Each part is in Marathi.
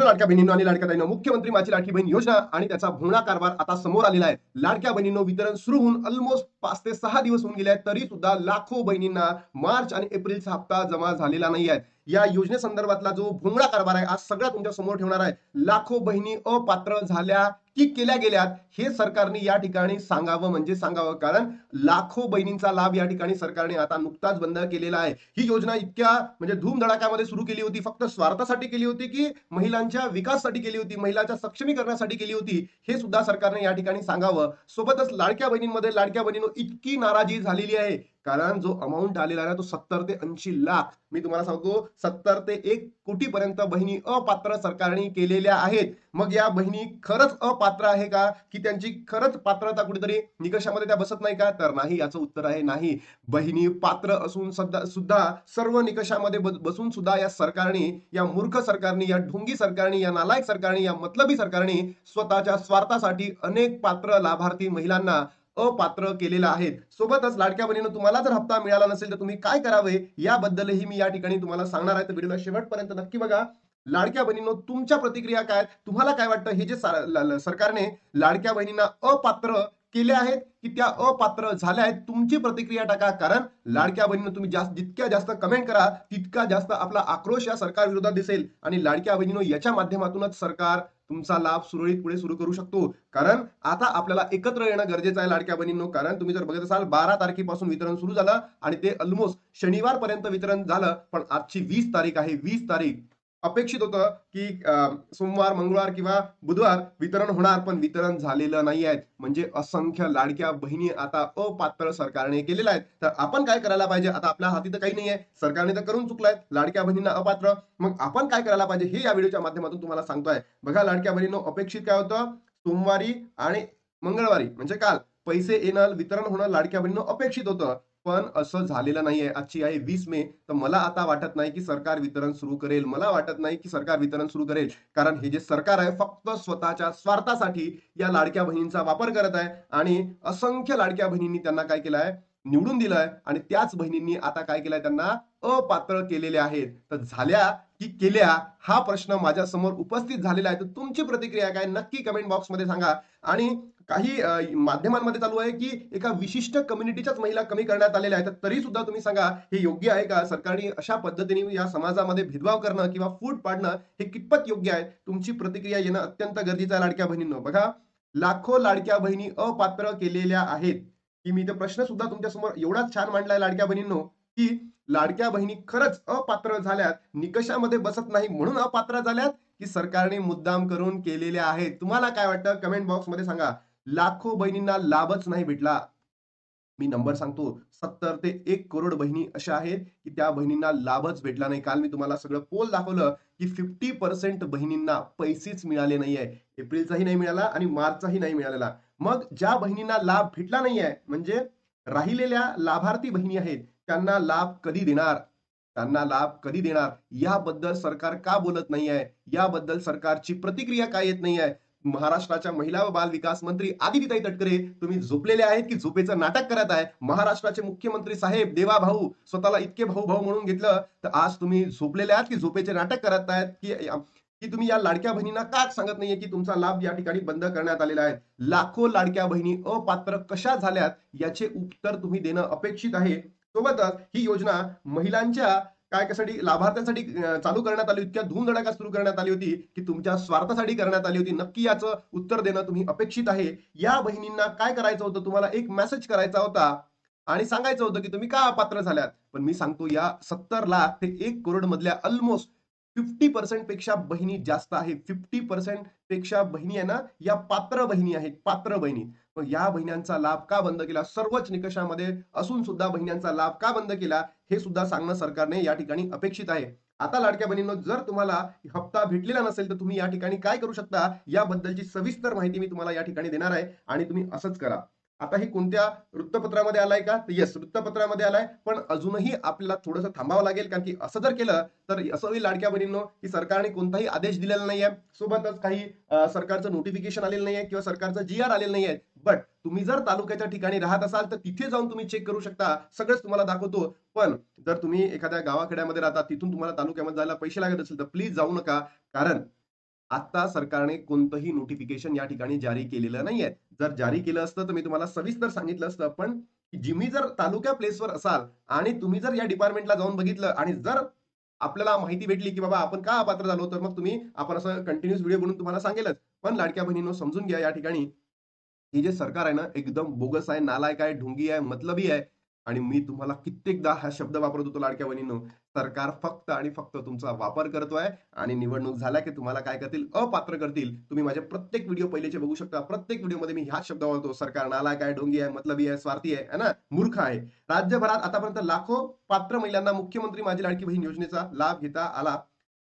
मित्रांनो, लाडक्या बहिणींनो आणि लाडक्या ताईंनो, मुख्यमंत्री माझी लाडकी बहीण योजना आणि त्याचा भोंगळा कारभार आता समोर आलेला आहे. लाडक्या बहिणींनो, वितरण सुरू होऊन ऑलमोस्ट 5 ते 6 दिवस होऊन गेले आहेत, तरी सुद्धा लाखो बहिणींना मार्च आणि एप्रिलचा हप्ता जमा झालेला नाही आहे. या योजनेसंदर्भातला जो भोंगळा कारभार आहे, आज सगळा तुमच्या समोर ठेवणार आहे. लाखो बहिणी अपात्र झाल्या की केल्या गेल्यात, हे सरकारने या ठिकाणी सांगावं म्हणजे सांगावं. कारण लाखो बहिणींचा लाभ या ठिकाणी सरकारने आता नुकताच बंद केलेला आहे. ही योजना इतक्या म्हणजे धूमधडाक्यामध्ये सुरू केली होती, फक्त स्वार्थासाठी केली होती की महिलांच्या विकासासाठी केली होती, महिलांच्या सक्षमीकरणासाठी केली होती, हे सुद्धा सरकारने या ठिकाणी सांगावं. सोबतच लाडक्या बहिणींमध्ये लाडक्या बहिणींनो इतकी नाराजी झालेली आहे, कारण जो अमाऊंट आलेला आहे तो 70 ते 80 लाख, मी तुम्हाला सांगतो 70 ते 1 कोटी पर्यंत बहिणी अपात्र सरकारने केलेल्या आहेत. मग या बहिणी खरंच अपात्र आहे का, की त्यांची खरंच पात्रता कुठेतरी निकषामध्ये त्या बसत नाही का? तर नाही, याचं उत्तर आहे नाही. बहिणी पात्र असून सुद्धा सर्व निकषामध्ये बसून सुद्धा या सरकारने, या मूर्ख सरकारने, या ढोंगी सरकारने, या नालायक सरकारने, या मतलबी सरकारने स्वतःच्या स्वार्थासाठी अनेक पात्र लाभार्थी महिलांना अपात्र केलेला आहे. सोबतच लाडक्या बहिणींनो, तुम्हाला जर हप्ता मिळाला नसेल तर तुम्ही काय करावे याबद्दलही मी या ठिकाणी तुम्हाला सांगणार आहे. तर व्हिडिओला शेवटपर्यंत नक्की बघा. लाडक्या बहिणींनो, तुमच्या प्रतिक्रिया काय, तुम्हाला काय वाटतं, हे जे सरकारने लाडक्या बहिणींना अपात्र केले आहेत की त्या अपात्र झाल्या आहेत, तुमची प्रतिक्रिया टाका. कारण लाडक्या बहिणींनो, तुम्ही जितक्या जास्त कमेंट करा तितका जास्त आपला आक्रोश या सरकार विरोधात दिसेल आणि लाडक्या बहिणींनो, याच्या माध्यमातूनच सरकार तुमचा लाभ सुरळीत पुढे सुरू करू शकतो. कारण आता आपल्याला एकत्र येणं गरजेचं आहे लाडक्या बहिणींनो. कारण तुम्ही जर बघत असाल, 12 तारखेपासून वितरण सुरू झालं आणि ते ऑलमोस्ट शनिवारपर्यंत वितरण झालं, पण आजची 20 तारीख आहे. 20 तारीख अपेक्षित होतं की सोमवार, मंगळवार किंवा बुधवार वितरण होणार, पण वितरण झालेलं नाही आहे. म्हणजे असंख्य लाडक्या बहिणी आता अपात्र सरकारने केलेल्या आहेत. तर आपण काय करायला पाहिजे? आता आपल्या हाती तर काही नाहीये, सरकारने तर करून चुकलाय लाडक्या बहिणींना अपात्र. मग आपण काय करायला पाहिजे हे या व्हिडिओच्या माध्यमातून तुम्हाला सांगतोय. बघा लाडक्या बहिणींनो, अपेक्षित काय होतं, सोमवारी आणि मंगळवारी म्हणजे काल पैसे येणं, वितरण होणं लाडक्या बहिणींनो अपेक्षित होतं. पण असं झालेलं नाहीये. आजची आहे 20 मे, तर मला आता वाटत नाही की सरकार वितरण सुरू करेल. मला वाटत नाही की सरकार वितरण सुरू करेल. कारण हे जे सरकार आहे, फक्त स्वतःच्या स्वार्थासाठी या लाडक्या बहिणींचा वापर करत आहे आणि असंख्य लाडक्या बहिणींनी त्यांना काय केलं आहे, निवडून दिलंय आणि त्याच बहिणींनी आता काय केलंय, त्यांना अपात्र केलेले आहेत. तर झाल्या की केल्या, हा प्रश्न माझ्या समोर उपस्थित झालेला आहे. तर तुमची प्रतिक्रिया काय, नक्की कमेंट बॉक्समध्ये सांगा. आणि काही माध्यमांमध्ये चालू आहे की एका विशिष्ट कम्युनिटीच्याच महिला कमी करण्यात आलेल्या आहेत. तरी सुद्धा तुम्ही सांगा, हे योग्य आहे का? सरकारने अशा पद्धतीने या समाजामध्ये भेदभाव करणं किंवा फूट पाडणं हे कितपत योग्य आहे? तुमची प्रतिक्रिया येणं अत्यंत गरजेचं आहे लाडक्या बहिणींनो. बघा, लाखो लाडक्या बहिणी अपात्र केलेल्या आहेत, की मी तो प्रश्न सुद्धा तुमच्या समोर एवढाच छान मांडलाय लाडक्या बहिणींनो, की लाडक्या बहिणी खरंच अपात्र झाल्यात, निकषामध्ये बसत नाही म्हणून अपात्र झाल्यात, की सरकारने मुद्दाम करून केलेल्या आहेत? तुम्हाला काय वाटतं? कमेंट बॉक्समध्ये सांगा. लाखो बहिणींना लाभच नाही भेटला. मी नंबर सांगतो, 70 ते 1 करोड बहिणी अशा आहेत की त्या बहिणींना लाभच भेटला नाही. काल मी तुम्हाला सगळं पोल दाखवलं की 50% बहिणींना पैसेच मिळाले नाहीये. एप्रिलचाही नाही मिळाला आणि मार्चचाही नाही मिळालेला. मग ज्या बहिणींना लाभ भेटला नाहीये, म्हणजे राहिलेल्या लाभार्थी बहिणी आहेत, त्यांना लाभ कधी देणार? त्यांना लाभ कधी देणार? याबद्दल सरकार का बोलत नाहीये? याबद्दल सरकारची प्रतिक्रिया का येत नाहीये? महाराष्ट्राच्या महिला व बाल विकास मंत्री आदितीताई तटकरे, तुम्ही झोपलेले आहेत की झोपेचं नाटक करत आहे? महाराष्ट्राचे मुख्यमंत्री साहेब देवा भाऊ, स्वतःला इतके भाऊ भाऊ म्हणून घेतलं, तर आज तुम्ही झोपलेले आहात की झोपेचे नाटक करत आहेत? की तुम्ही या लाडक्या बहिणींना का सांगत नाहीये की तुमचा लाभ या ठिकाणी बंद करण्यात आलेला आहे? लाखो लाडक्या बहिणी अपात्र कशा झाल्यात, याचे उत्तर तुम्ही देणं अपेक्षित आहे. सोबतच ही योजना महिलांच्या काय कशासाठी, लाभार्थ्यांसाठी चालू करण्यात आली, इतक्या धूमधडाक्यात सुरू करण्यात आली होती की तुमच्या स्वार्थासाठी करण्यात आली होती? नक्की याचं उत्तर देणं तुम्ही अपेक्षित आहे. या बहिणींना काय करायचं होतं? तुम्हाला एक मेसेज करायचा होता आणि सांगायचं होतं की तुम्ही का अपात्र झाल्यात. पण मी सांगतो, या 70 लाख ते 1 करोड मधल्या ऑलमोस्ट 50% पेक्षा बहिणी जास्त आहेत. 50% पेक्षा बहिणी आहे ना, या पात्र बहिणी आहेत, पात्र बहिणी. मग या बहिण्यांचा लाभ का बंद केला? सर्वच निकषामध्ये असून सुद्धा बहिण्यांचा लाभ का बंद केला? हे सुद्धा सांगणं सरकारने या ठिकाणी अपेक्षित आहे. आता लाडक्या बहिणींनो, जर तुम्हाला हप्ता भेटलेला नसेल तर तुम्ही या ठिकाणी काय करू शकता, याबद्दलची सविस्तर माहिती मी तुम्हाला या ठिकाणी देणार आहे आणि तुम्ही असंच करा. आता हे कोणत्या वृत्तपत्रामध्ये आलाय का? तर येस, वृत्तपत्रामध्ये आलाय. पण अजूनही आपल्याला थोडंसं थांबावं लागेल, कारण की असं जर केलं तर असं होईल लाडक्या बहिणींनो, की सरकारने कोणताही आदेश दिलेला नाहीये. सोबतच काही सरकारचं नोटिफिकेशन आलेलं नाहीये किंवा सरकारचं जी-आर आलेलं नाहीये. बट तुम्ही जर तालुक्याच्या ठिकाणी राहत असाल तर तिथे जाऊन तुम्ही चेक करू शकता. सगळंच तुम्हाला दाखवतो. पण जर तुम्ही एखाद्या गावाखेड्यामध्ये राहता, तिथून तुम्हाला तालुक्यामध्ये जायला पैसे लागत असेल तर प्लीज जाऊ नका. कारण आता सरकारने कोणतंही नोटिफिकेशन या ठिकाणी जारी केलेलं नाहीये. जर जारी केलं असतं तर मी तुम्हाला सविस्तर सांगितलं असतं. पण तुम्ही जर तालुका प्लेसवर असाल आणि तुम्ही जर या डिपार्टमेंटला जाऊन बघितलं आणि जर आपल्याला माहिती भेटली, की बाबा आपण का अपात्र झालो, तर मग आपण असं कंटिन्यूअस व्हिडिओ बनवून तुम्हाला सांगेलच. पण लाडक्या बहिणींनो समजून घ्या या ठिकाणी हे जे सरकार आहे ना, एकदम बोगस आहे, नालायक आहे, ढोंगी आहे, मतलबी आहे आणि मी तुम्हाला कित्येकदा हा शब्द वापरत होतो लाडक्या बहिणींनो. सरकार फक्त आणि फक्त तुमचा वापर करतोय आणि निवडणूक झाल्या की तुम्हाला काय करतील? अपात्र करतील. तुम्ही माझे प्रत्येक व्हिडिओ पहिलेचे बघू शकता. प्रत्येक व्हिडिओमध्ये मी हाच शब्द वापरतो. सरकार नालायक आहे, ढोंगी आहे, मतलबी आहे, स्वार्थी आहे, है ना? मूर्ख आहे. राज्यभरात आतापर्यंत लाखो पात्र महिलांना मुख्यमंत्री माझी लाडकी बहीण योजनेचा लाभ घेता आला.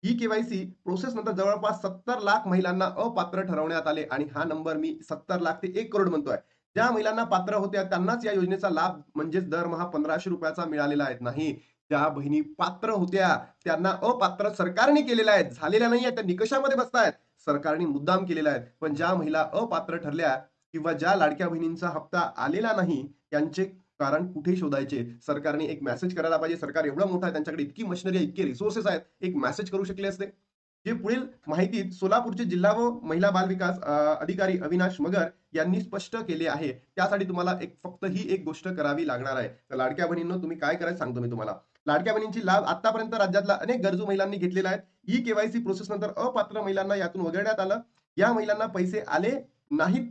ई-के-वाय-सी प्रोसेस नंतर जवळपास 70 लाख महिलांना अपात्र ठरवण्यात आले आणि हा नंबर मी 70 लाख ते 1 करोड म्हणतोय. ज्या महिलांना पात्र होत्या त्यांनाच या योजनेचा लाभ म्हणजेच दरमहा ₹1500 मिळालेला आहे. नाही, ज्या बहिणी पात्र होत्या त्यांना अपात्र सरकारने केलेल्या आहेत. झालेल्या नाहीये, त्या निकषामध्ये बसतायत. सरकारने मुद्दाम केलेला आहे. पण ज्या महिला अपात्र ठरल्या किंवा ज्या लाडक्या बहिणींचा हप्ता आलेला नाही, त्यांचे कारण कुठे शोधायचे? सरकारने एक मेसेज करायला पाहिजे. सरकार एवढं मोठं आहे, त्यांच्याकडे इतकी मशिनरी आहे, इतके रिसोर्सेस आहेत. एक मेसेज करू शकले असते. जे पुढील माहितीत सोलापूरचे जिल्हा व महिला बाल विकास अधिकारी अविनाश मगर यांनी स्पष्ट केले आहे. त्यासाठी तुम्हाला फक्त ही एक गोष्ट करावी लागणार आहे. तर लाडक्या बहिणींनो तुम्ही काय करायचं सांगतो मी तुम्हाला. लाडक्या बहिणींची लाभ आतापर्यंत राज्यातल्या अनेक गरजू महिलांनी घेतलेला आहे. ई-के-वाय-सी प्रोसेस नंतर अपात्र महिलांना यातून वगळण्यात आलं. या महिलांना पैसे आले नाहीत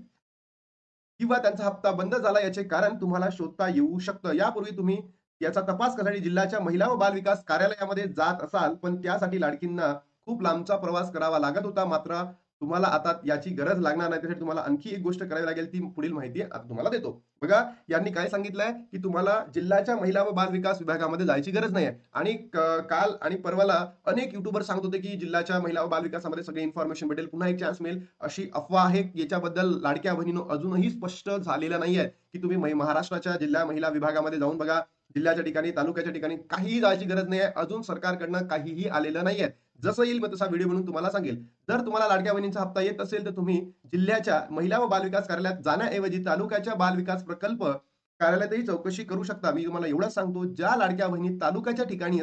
किंवा त्यांचा हप्ता बंद झाला याचे कारण तुम्हाला शोधता येऊ शकतं. यापूर्वी तुम्ही याचा तपास करण्यासाठी जिल्ह्याच्या महिला व बाल विकास कार्यालयामध्ये जात असाल, पण त्यासाठी लाडकींना खूप लांबचा प्रवास करावा लागत होता. मात्र तुम्हाला आता याची गरज लागणार नाही. त्यासाठी तुम्हाला आणखी एक गोष्ट करावी लागेल, ती पुढील माहिती आता तुम्हाला देतो. बघा, यांनी काय सांगितलंय, की तुम्हाला जिल्ह्याच्या महिला व बाल विकास विभागामध्ये जायची गरज नाहीये आणि काल आणि परवाला अनेक युट्यूबर सांगत होते, की जिल्ह्याच्या महिला व बाल विकासामध्ये सगळी इन्फॉर्मेशन भेटेल, पुन्हा एक चान्स मिळेल. अशी अफवा आहे. याच्याबद्दल लाडक्या बहिणींनो अजूनही स्पष्ट झालेलं नाहीये, की तुम्ही महाराष्ट्राच्या जिल्हा महिला विभागामध्ये जाऊन बघा. जिल्ह्याच्या ठिकाणी, तालुक्याच्या ठिकाणी काहीही जायची गरज नाहीये. अजून सरकारकडनं काहीही आलेलं नाहीये. जसं येईल मी तसा व्हिडिओ बनवून तुम्हाला सांगेल. जर तुम्हाला लाडक्या बहिणींचा हप्ता येत असेल, तर तुम्ही जिल्ह्याच्या महिला व बालविकास कार्यालयात जाण्याऐवजी तालुक्याच्या बाल विकास प्रकल्प कार्यालयातही चौकशी करू शकता. मी तुम्हाला एवढंच सांगतो, ज्या लाडक्या बहिणी तालुक्याच्या ठिकाणी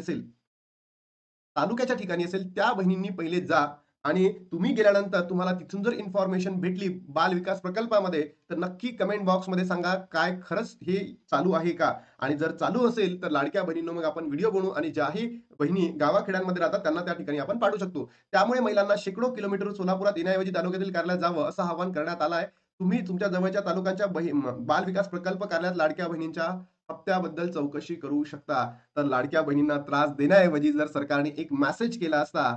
असेल, त्या बहिणींनी पहिले जा आणि तुम्ही गेल्यानंतर तुम्हाला तिथून जर इन्फॉर्मेशन भेटली बाल विकास प्रकल्पामध्ये, तर नक्की कमेंट बॉक्समध्ये सांगा, काय खरंच हे चालू आहे का? आणि जर चालू असेल, तर लाडक्या बहिणींनो मग आपण व्हिडिओ बनवू आणि ज्याही बहिणी गावाखेड्यांमध्ये राहतात, त्यांना त्या ठिकाणी आपण पाठवू शकतो. त्यामुळे महिलांना शेकडो किलोमीटर सोलापुरात येण्याऐवजी तालुक्यातील कार्यालयात जावं, असं आवाहन करण्यात आलं आहे. तुम्ही तुमच्या जवळच्या तालुक्यांच्या बाल विकास प्रकल्प कार्यालयात लाडक्या बहिणींच्या हप्त्याबद्दल चौकशी करू शकता. तर लाडक्या बहिणींना त्रास देण्याऐवजी जर सरकारने एक मेसेज केला असता,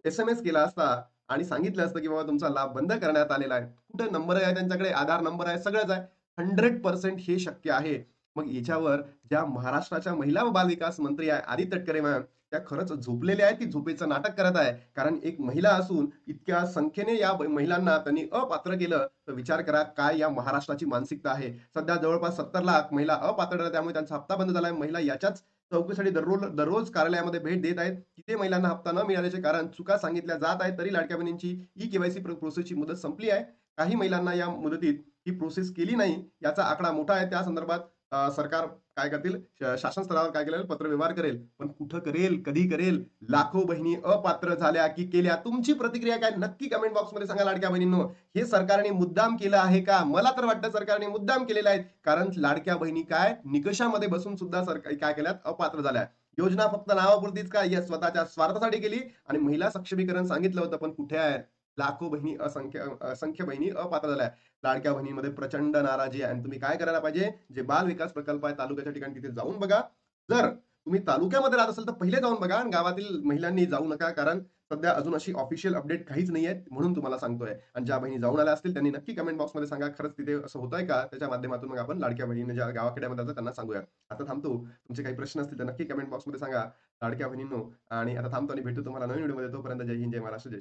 एस-एम-एस केला असता आणि सांगितलं असतं, की बाबा तुमचा लाभ बंद करण्यात आलेला आहे. कुठे नंबर आहे त्यांच्याकडे, आधार नंबर आहे, सगळंच आहे. 100% हे शक्य आहे. मग याच्यावर ज्या महाराष्ट्राच्या महिला व बालविकास मंत्री आहे आदित्य तटकरे मॅम, त्या खरंच झोपलेल्या आहेत, की झोपेचं नाटक करत आहे. कारण एक महिला असून इतक्या संख्येने या महिलांना त्यांनी अपात्र केलं, तर विचार करा काय या महाराष्ट्राची मानसिकता आहे. सध्या जवळपास 70 लाख महिला अपात्र आहेत, त्यामुळे त्यांचा हप्ता बंद झालाय. महिला याच्याच चौकशीसाठी दररोज कार्यालयामध्ये भेट देत आहेत. तिथे महिलांना हप्ता न मिळाल्याचे कारण चुका सांगितल्या जात आहेत. तरी लाडक्या बहिणींची ई-के-वाय-सी प्रोसेसची मुदत संपली आहे. काही महिलांना या मुदतीत ही प्रोसेस केली नाही. याचा आकडा मोठा आहे. त्या संदर्भात सरकार काय करतील, शासन स्तरावर काय केलेलं पत्रव्यवहार करेल. पण कुठं करेल, कधी करेल? लाखो बहिणी अपात्र झाल्या की केल्या? तुमची प्रतिक्रिया काय नक्की कमेंट बॉक्समध्ये सांगा लाडक्या बहिणींनो. हे सरकारने मुद्दाम केलं आहे का? मला तर वाटतं सरकारने मुद्दाम केलेलं आहे. कारण लाडक्या बहिणी काय निकषामध्ये बसून सुद्धा सरकार काय केल्यात, अपात्र झाल्या. योजना फक्त नावापुरतीच का? या स्वतःच्या स्वार्थासाठी केली आणि महिला सक्षमीकरण सांगितलं होतं, पण कुठे आहे? लाखो बहिणी असंख्य बहिणी अपात्र झाल्या. लाडक्या बहिणीमध्ये प्रचंड नाराजी आहे आणि तुम्ही काय करायला पाहिजे, जे बाल विकास प्रकल्प आहे तालुक्याच्या ठिकाणी तिथे जाऊन बघा. जर तुम्ही तालुक्यामध्ये राहत असाल तर पहिले जाऊन बघा आणि गावातील महिलांनी जाऊ नका. कारण सध्या अजून अशी ऑफिशियल अपडेट काहीच नाहीये, म्हणून तुम्हाला सांगतोय. आणि ज्या बहिणी जाऊन आल्या असतील त्यांनी नक्की कमेंट बॉक्समध्ये सांगा, खरंच तिथे असं होतंय का? त्याच्या माध्यमातून मग आपण लाडक्या बहिणींना ज्या गावाखेड्यामध्ये जातात त्यांना सांगूया. आता थांबतो. तुमचे काही प्रश्न असतील तर नक्की कमेंट बॉक्समध्ये सांगा लाडक्या बहिणींनो. आणि आता थांबतो आणि भेटू तुम्हाला नवीन व्हिडिओमध्ये. तोपर्यंत जय हिंद, जय महाराष्ट्र, जय